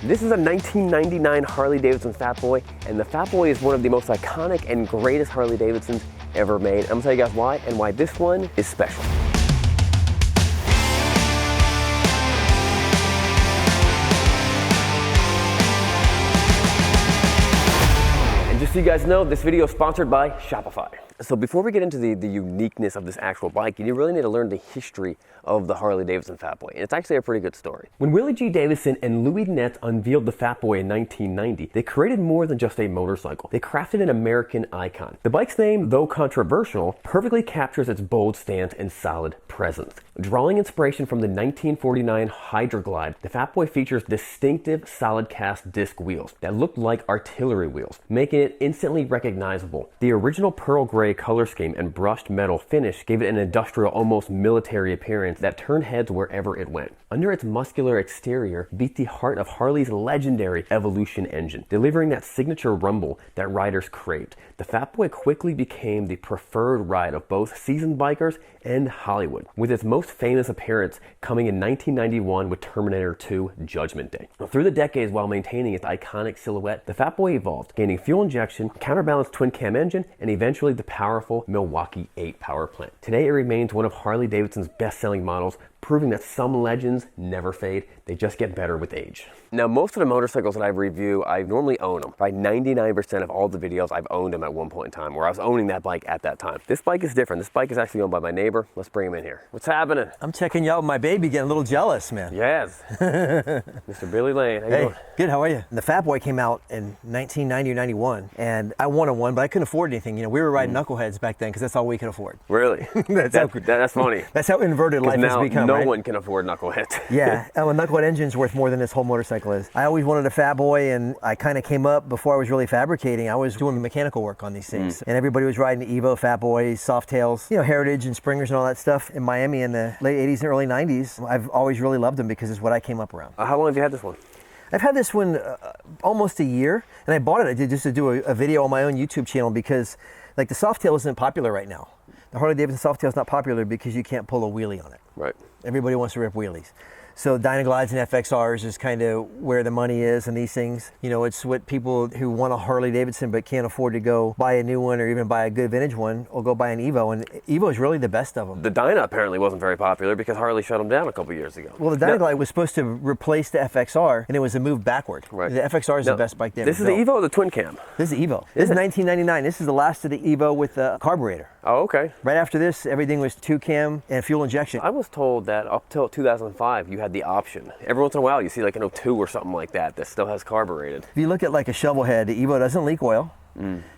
This is a 1999 Harley Davidson FatBoy, and the FatBoy is one of the most iconic and greatest Harley Davidsons ever made. I'm gonna tell you guys why, and why this one is special. Just so you guys know, this video is sponsored by Shopify. So before we get into the uniqueness of this actual bike, you really need to learn the history of the Harley Davidson FatBoy. And it's actually a pretty good story. When Willie G. Davidson and Louis Nett unveiled the FatBoy in 1990, they created more than just a motorcycle. They crafted an American icon. The bike's name, though controversial, perfectly captures its bold stance and solid presence. Drawing inspiration from the 1949 Hydroglide, the FatBoy features distinctive solid cast disc wheels that look like artillery wheels, making it instantly recognizable. The original pearl gray color scheme and brushed metal finish gave it an industrial, almost military appearance that turned heads wherever it went. Under its muscular exterior beat the heart of Harley's legendary Evolution engine, delivering that signature rumble that riders craved. The FatBoy quickly became the preferred ride of both seasoned bikers and Hollywood, with its most famous appearance coming in 1991 with Terminator 2 Judgment Day. Now, through the decades, while maintaining its iconic silhouette, the FatBoy evolved, gaining fuel injection, counterbalanced twin cam engine, and eventually the powerful Milwaukee 8 power plant. Today, it remains one of Harley Davidson's best-selling models, proving that some legends never fade, they just get better with age. Now, most of the motorcycles that I review, I normally own them. Right, 99% of all the videos, I've owned them at one point in time, or I was owning that bike at that time. This bike is different. This bike is actually owned by my neighbor. Let's bring him in here. What's happening? I'm checking you out with my baby, getting a little jealous, man. Yes. Mr. Billy Lane, how you doing? Good, how are you? The FatBoy came out in 1990 or 91, and I wanted one, but I couldn't afford anything. You know, we were riding knuckleheads back then, because that's all we could afford. Really? That's funny. That's how inverted life has become, no one can afford knuckleheads. Yeah, a knucklehead engine's worth more than this whole motorcycle is. I always wanted a FatBoy, and I kind of came up before I was really fabricating. I was doing mechanical work on these things, and everybody was riding the Evo, FatBoy, Softails, you know, Heritage and Springers and all that stuff in Miami in the late 80s and early 90s. I've always really loved them because it's what I came up around. How long have you had this one? I've had this one almost a year, and I bought it just to do a video on my own YouTube channel because, like, the Softail isn't popular right now. The Harley Davidson Softail is not popular because you can't pull a wheelie on it. Right. Everybody wants to rip wheelies. So Dynaglides and FXRs is kind of where the money is in these things. You know, it's what people who want a Harley Davidson but can't afford to go buy a new one or even buy a good vintage one will go buy an Evo, and Evo is really the best of them. The Dyna apparently wasn't very popular because Harley shut them down a couple years ago. Well, the Dynaglide was supposed to replace the FXR, and it was a move backward. Right. The FXR is the best bike they ever built. This is the Evo or the twin cam? This is the Evo. This is 1999. This is the last of the Evo with the carburetor. Oh, okay. Right after this, everything was 2-cam and fuel injection. I was told that up till 2005, you had the option. Every once in a while, you see like an 02 or something like that still has carbureted. If you look at like a shovel head, the Evo doesn't leak oil,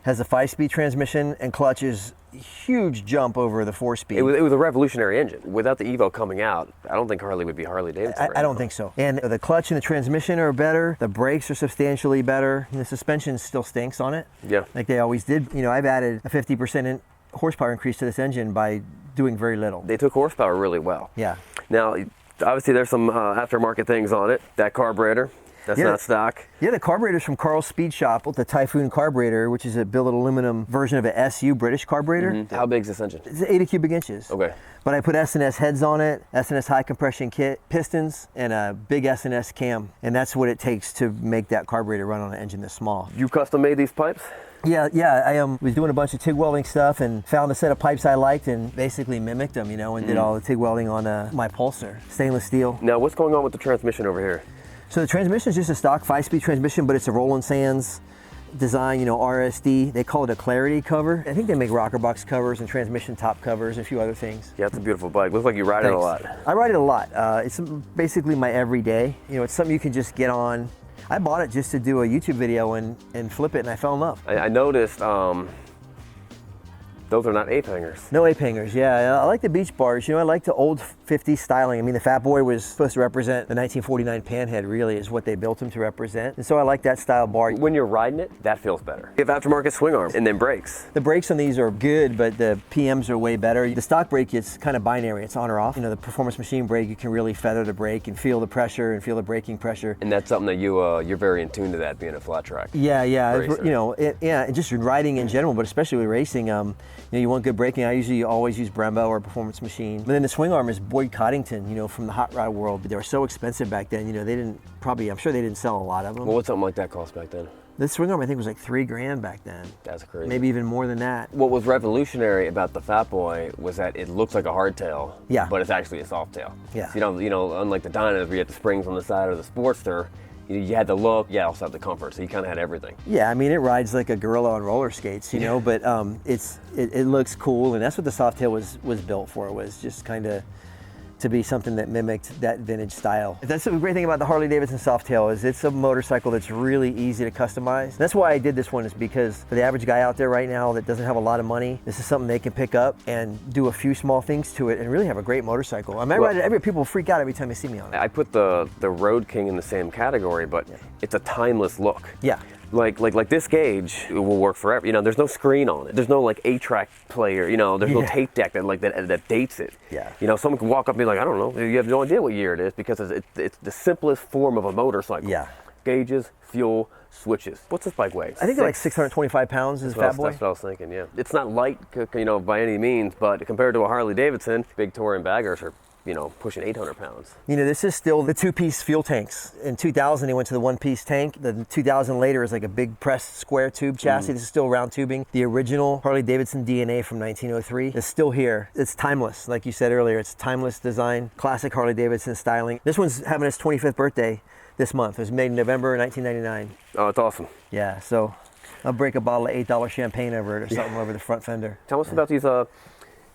has a 5-speed transmission, and clutches huge jump over the 4-speed. It was a revolutionary engine. Without the Evo coming out, I don't think Harley would be Harley Davidson. I don't think so. And the clutch and the transmission are better. The brakes are substantially better. And the suspension still stinks on it. Yeah. Like they always did. You know, I've added a 50% horsepower increase to this engine by doing very little. They took horsepower really well. Yeah. Now, obviously there's some aftermarket things on it. That carburetor, that's not stock. Yeah, the carburetor's from Carl's Speed Shop with the Typhoon carburetor, which is a billet aluminum version of an SU British carburetor. How big is this engine? It's 80 cubic inches. Okay. But I put S&S heads on it, S&S high compression kit, pistons, and a big S&S cam. And that's what it takes to make that carburetor run on an engine this small. You custom made these pipes? Yeah, I was doing a bunch of TIG welding stuff and found a set of pipes I liked and basically mimicked them, you know, and did all the TIG welding on my Pulsar, stainless steel. Now, what's going on with the transmission over here? So the transmission is just a stock 5-speed transmission, but it's a Roland Sands design, you know, RSD. They call it a Clarity cover. I think they make rocker box covers and transmission top covers and a few other things. Yeah, it's a beautiful bike. Looks like you ride it a lot. I ride it a lot. It's basically my everyday. You know, it's something you can just get on. I bought it just to do a YouTube video and flip it, and I fell in love. I noticed those are not ape hangers. No ape hangers, yeah. I like the beach bars. You know, I like the old 50s styling. I mean, the FatBoy was supposed to represent the 1949 Panhead, really, is what they built him to represent. And so I like that style bar. When you're riding it, that feels better. You have aftermarket swing arms and then brakes. The brakes on these are good, but the PMs are way better. The stock brake, it's kind of binary. It's on or off. You know, the Performance Machine brake, you can really feather the brake and feel the pressure and feel the braking pressure. And that's something that you're very in tune to, that being a flat track. Yeah. You know, and just riding in general, but especially with racing, You know, you want good braking. I usually always use Brembo or Performance Machine. But then the swing arm is Boyd Coddington, you know, from the hot rod world. But they were so expensive back then. You know, they didn't probably, I'm sure they didn't sell a lot of them. Well, what's something like that cost back then? The swing arm I think was like $3,000 back then. That's crazy. Maybe even more than that. What was revolutionary about the FatBoy was that it looks like a hardtail, Yeah. but it's actually a softail. Yeah. So you know, unlike the Dynas where you had the springs on the side of the Sportster, you had the look, you also had the comfort, so you kind of had everything. Yeah, I mean it rides like a gorilla on roller skates, you know, but it looks cool, and that's what the softail was built for. Was just kind of to be something that mimicked that vintage style. That's the great thing about the Harley Davidson Softail is it's a motorcycle that's really easy to customize. That's why I did this one, is because for the average guy out there right now that doesn't have a lot of money, this is something they can pick up and do a few small things to it and really have a great motorcycle. I mean, I ride it, people freak out every time they see me on it. I put the Road King in the same category, but it's a timeless look. Yeah. Like this gauge, it will work forever. You know, there's no screen on it. There's no like 8-track player. You know, there's no tape deck that dates it. Yeah. You know, someone can walk up and be like, I don't know. You have no idea what year it is because it's the simplest form of a motorcycle. Yeah. Gauges, fuel, switches. What's this bike weigh? I think they're like 625 pounds is FatBoy. That's what I was thinking. Yeah. It's not light, you know, by any means, but compared to a Harley Davidson, big touring baggers are, you know, pushing 800 pounds. You know, this is still the two-piece fuel tanks. In 2000, they went to the one-piece tank. The 2000 later is like a big pressed square tube chassis. This is still round tubing. The original Harley Davidson DNA from 1903 is still here. It's timeless, like you said earlier. It's timeless design, classic Harley Davidson styling. This one's having its 25th birthday this month. It was made in November 1999. Oh, it's awesome. Yeah, so I'll break a bottle of $8 champagne over it or something over the front fender. Tell us about these are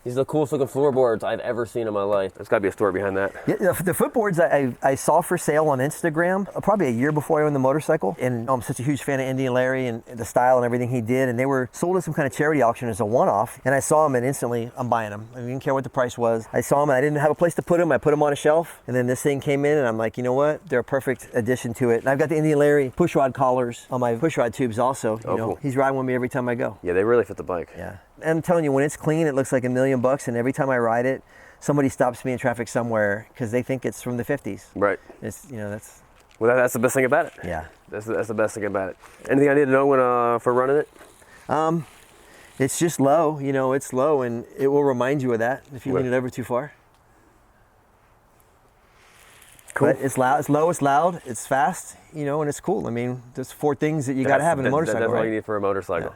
the coolest looking floorboards I've ever seen in my life. There's got to be a story behind that. Yeah, the footboards I saw for sale on Instagram probably a year before I owned the motorcycle. And I'm such a huge fan of Indian Larry and the style and everything he did. And they were sold at some kind of charity auction as a one-off. And I saw them and instantly I'm buying them. I didn't care what the price was. I saw them and I didn't have a place to put them. I put them on a shelf. And then this thing came in and I'm like, you know what? They're a perfect addition to it. And I've got the Indian Larry pushrod collars on my pushrod tubes also. You know, cool. He's riding with me every time I go. Yeah, they really fit the bike. Yeah. I'm telling you, when it's clean, it looks like $1 million. And every time I ride it, somebody stops me in traffic somewhere because they think it's from the 50s. Right. It's, you know, that's... Well, that's the best thing about it. Yeah. That's the best thing about it. Anything I need to know when for running it? It's just low. You know, it's low, and it will remind you of that if you lean it over too far. Cool. But it's loud. It's low. It's loud. It's fast. You know, and it's cool. I mean, there's 4 things that you got to have in a motorcycle. That's right? all you need for a motorcycle. Yeah.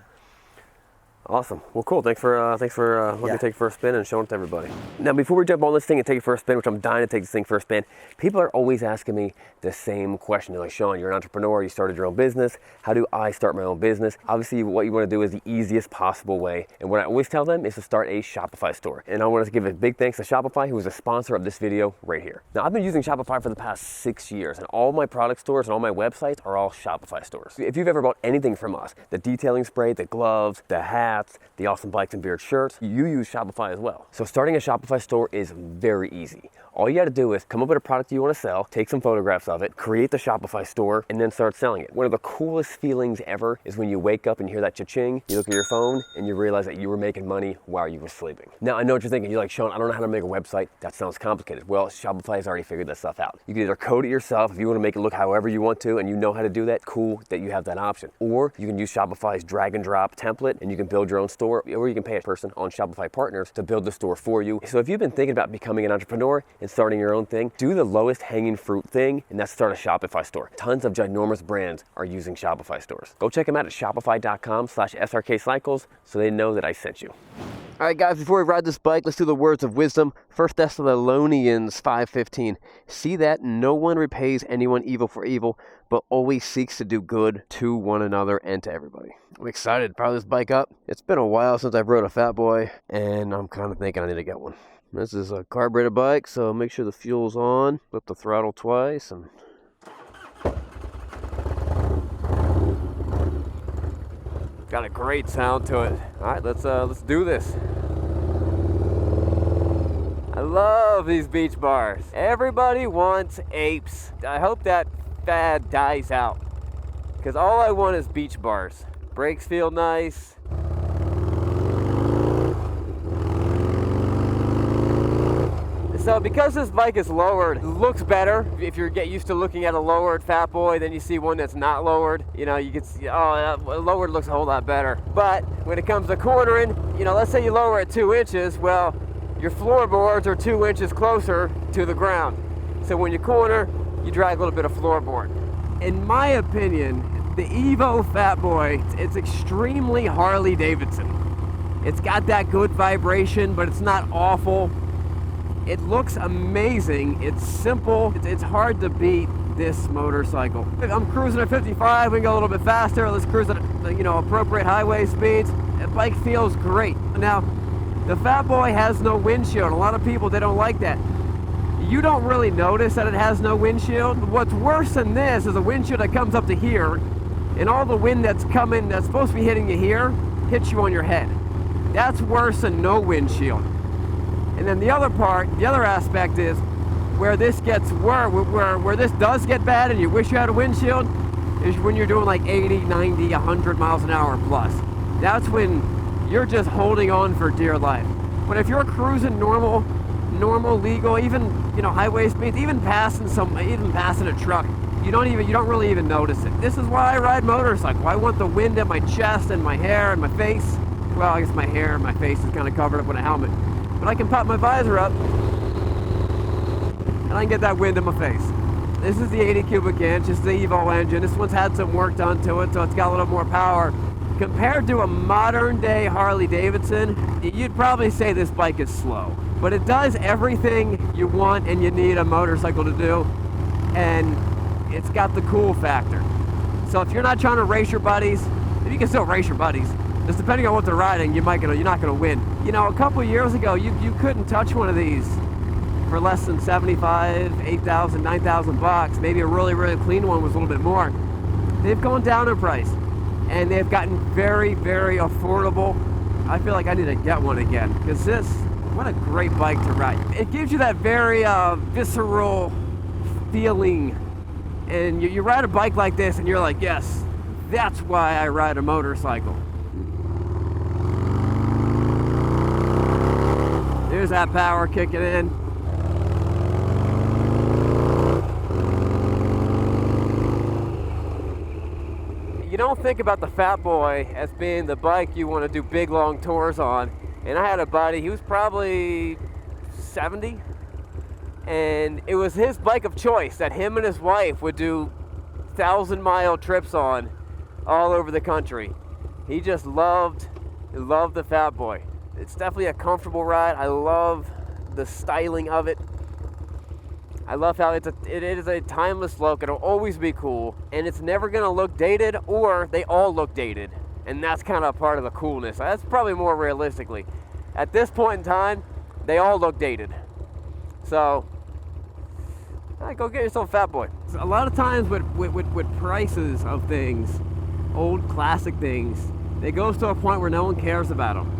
Awesome. Well, cool. Thanks for letting me take it for a spin and showing it to everybody. Now, before we jump on this thing and take it for a spin, which I'm dying to take this thing for a spin, people are always asking me the same question. They're like, Sean, you're an entrepreneur. You started your own business. How do I start my own business? Obviously, what you want to do is the easiest possible way. And what I always tell them is to start a Shopify store. And I want to give a big thanks to Shopify, who is a sponsor of this video right here. Now, I've been using Shopify for the past 6 years, and all my product stores and all my websites are all Shopify stores. If you've ever bought anything from us, the detailing spray, the gloves, the hats, the awesome Bikes and Beard shirts, you use Shopify as well. So starting a Shopify store is very easy. All you got to do is come up with a product you want to sell, take some photographs of it, create the Shopify store, and then start selling it. One of the coolest feelings ever is when you wake up and you hear that cha-ching, you look at your phone, and you realize that you were making money while you were sleeping. Now, I know what you're thinking. You're like, Sean, I don't know how to make a website. That sounds complicated. Well, Shopify has already figured that stuff out. You can either code it yourself if you want to make it look however you want to, and you know how to do that, cool that you have that option. Or you can use Shopify's drag and drop template, and you can build your own store, or you can pay a person on Shopify Partners to build the store for you. So if you've been thinking about becoming an entrepreneur and starting your own thing, do the lowest hanging fruit thing, and that's start a Shopify store. Tons of ginormous brands are using Shopify stores. Go check them out at shopify.com/Srkcycles so they know that I sent you. All right, guys, before we ride this bike, let's do the words of wisdom. 1 Thessalonians 5:15. See that no one repays anyone evil for evil, but always seeks to do good to one another and to everybody. I'm excited to power this bike up. It's been a while since I've rode a FatBoy, and I'm kind of thinking I need to get one. This is a carbureted bike, so make sure the fuel's on. Flip the throttle twice, and got a great sound to it. All right, let's do this. I love these beach bars. Everybody wants apes. I hope that fad dies out, because all I want is beach bars. Brakes feel nice. So because this bike is lowered, it looks better. If you get used to looking at a lowered FatBoy, then you see one that's not lowered. You know, you can see, oh, lowered looks a whole lot better. But when it comes to cornering, you know, let's say you lower it 2 inches, well, your floorboards are 2 inches closer to the ground. So when you corner, you drag a little bit of floorboard. In my opinion, the Evo FatBoy, it's extremely Harley Davidson. It's got that good vibration, but it's not awful. It looks amazing. It's simple. It's hard to beat this motorcycle. I'm cruising at 55. We can go a little bit faster. Let's cruise at, you know, appropriate highway speeds. The bike feels great. Now, the FatBoy has no windshield. A lot of people, they don't like that. You don't really notice that it has no windshield. What's worse than this is a windshield that comes up to here, and all the wind that's coming, that's supposed to be hitting you here, hits you on your head. That's worse than no windshield. And then the other part, the other aspect is where this gets where this does get bad and you wish you had a windshield is when you're doing like 80, 90, 100 miles an hour plus. That's when you're just holding on for dear life. But if you're cruising normal, legal, even, you know, highway speeds, even passing a truck, you don't really even notice it. This is why I ride motorcycle. I want the wind at my chest and my hair and my face. Well, I guess my hair and my face is kind of covered up with a helmet. But I can pop my visor up and I can get that wind in my face. This is the 80 cubic inch, it's the Evo engine. This one's had some work done to it, so it's got a little more power. Compared to a modern day Harley Davidson, you'd probably say this bike is slow. But it does everything you want and you need a motorcycle to do, and it's got the cool factor. So if you're not trying to race your buddies, if you can still race your buddies, just depending on what they're riding, you're not gonna win. You know, a couple years ago, you couldn't touch one of these for less than 75, 8,000, 9,000 bucks. Maybe a really, really clean one was a little bit more. They've gone down in price, and they've gotten very, very affordable. I feel like I need to get one again, because what a great bike to ride. It gives you that very visceral feeling, and you ride a bike like this, and you're like, yes, that's why I ride a motorcycle. There's that power kicking in. You don't think about the FatBoy as being the bike you want to do big long tours on. And I had a buddy, he was probably 70, and it was his bike of choice that him and his wife would do 1,000-mile trips on all over the country. He just loved the FatBoy. It's definitely a comfortable ride. I love the styling of it. I love how it is a timeless look. It'll always be cool, and it's never gonna look dated, or they all look dated. And that's kind of part of the coolness. That's probably more realistically. At this point in time, they all look dated. So, go get yourself a FatBoy. A lot of times with prices of things, old classic things, it goes to a point where no one cares about them.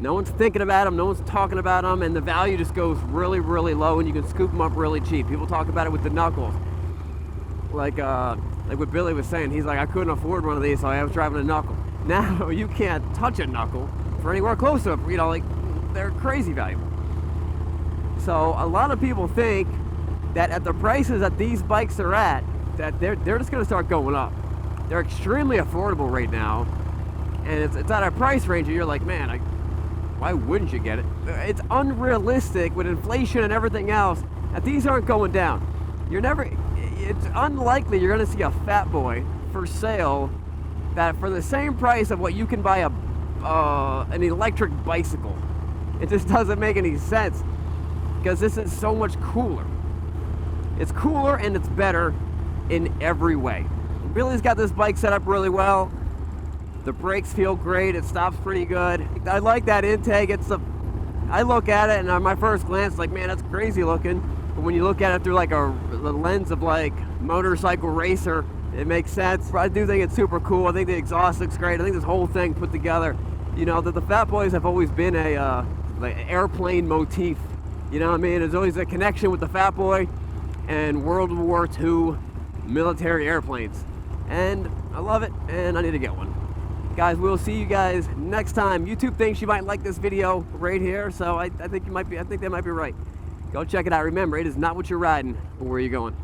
No one's thinking about them, no one's talking about them, and the value just goes really, really low, and you can scoop them up really cheap. People talk about it with the knuckles. Like what Billy was saying, he's like, I couldn't afford one of these, so I was driving a knuckle. Now you can't touch a knuckle for anywhere close to it. You know, like, they're crazy valuable. So a lot of people think that at the prices that these bikes are at, that they're just gonna start going up. They're extremely affordable right now, and it's at a price range where you're like, man, why wouldn't you get it? It's unrealistic with inflation and everything else that these aren't going down. It's unlikely you're gonna see a FatBoy for sale that for the same price of what you can buy an electric bicycle. It just doesn't make any sense, because this is so much cooler. It's cooler and it's better in every way. Billy's got this bike set up really well. The brakes feel great, it stops pretty good. I like that intake. I look at it and on my first glance, like, man, that's crazy looking. But when you look at it through like the lens of like motorcycle racer, it makes sense. I do think it's super cool. I think the exhaust looks great. I think this whole thing put together, you know, the FatBoys have always been like airplane motif. You know what I mean? There's always a connection with the FatBoy and World War II military airplanes. And I love it, and I need to get one. Guys, we'll see you guys next time. YouTube thinks you might like this video right here, so I think they might be right. Go check it out. Remember, it is not what you're riding, but where you're going.